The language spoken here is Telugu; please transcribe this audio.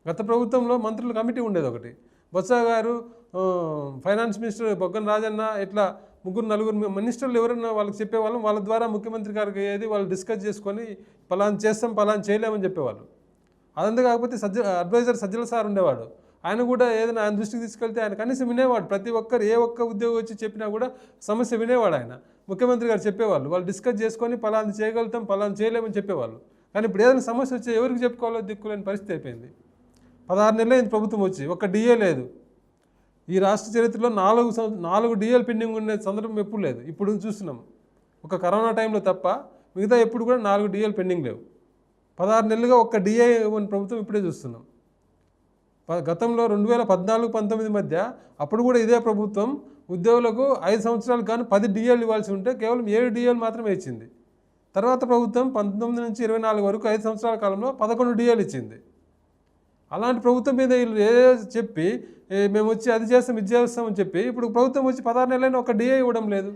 గత ప్రభుత్వంలో మంత్రుల కమిటీ ఉండేది ఒకటి. బొత్స గారు, ఫైనాన్స్ మినిస్టర్ బొగ్గన రాజన్న, ఇట్లా నలుగురు మినిస్టర్లు ఎవరైనా వాళ్ళకి చెప్పేవాళ్ళం. వాళ్ళ ద్వారా ముఖ్యమంత్రి గారికి ఏది వాళ్ళు డిస్కస్ చేసుకొని పలానా చేస్తాం, పలానా చేయలేమని చెప్పేవాళ్ళు. అదంతా కాకపోతే అడ్వైజర్ సజ్జల సార్ ఉండేవాడు. ఆయన కూడా ఏదైనా ఆయన దృష్టికి తీసుకెళ్తే ఆయన కనీసం వినేవాడు. ప్రతి ఒక్కరు ఏ ఒక్క ఉద్యోగి వచ్చి చెప్పినా కూడా సమస్య వినేవాడు ఆయన. ముఖ్యమంత్రి గారు చెప్పేవాళ్ళు, వాళ్ళు డిస్కస్ చేసుకొని పలానా చేయగలుగుతాం, పలానా చేయలేమని చెప్పేవాళ్ళు. కానీ ఇప్పుడు ఏదైనా సమస్య వచ్చి ఎవరికి చెప్పుకోవాలో దిక్కులేని పరిస్థితి అయిపోయింది. 16 నెలలే ప్రభుత్వం వచ్చి ఒక్క డిఏ లేదు. ఈ రాష్ట్ర చరిత్రలో 4 డిఏలు పెండింగ్ ఉండే సందర్భం ఎప్పుడు లేదు. ఇప్పుడు చూస్తున్నాం, ఒక కరోనా టైంలో తప్ప మిగతా ఎప్పుడు కూడా 4 డిఏలు పెండింగ్ లేవు. 16 నెలలుగా ఒక్క డిఏ ఇవ్వని ప్రభుత్వం ఇప్పుడే చూస్తున్నాం. గతంలో 2014-19 మధ్య అప్పుడు కూడా ఇదే ప్రభుత్వం ఉద్యోగులకు 5 సంవత్సరాలకు గాను 10 డిఏలు ఇవ్వాల్సి ఉంటే కేవలం 7 డిఏలు మాత్రమే ఇచ్చింది. తర్వాత ప్రభుత్వం 19 నుంచి 24 వరకు 5 సంవత్సరాల కాలంలో 11 డిఏలు ఇచ్చింది. అలాంటి ప్రభుత్వం మీద వీళ్ళు చెప్పి మేము వచ్చి అది చేస్తాం, ఇది చేస్తామని చెప్పి ఇప్పుడు ప్రభుత్వం వచ్చి 16 నెలలైనా ఒక డిఏ ఇవ్వడం లేదు.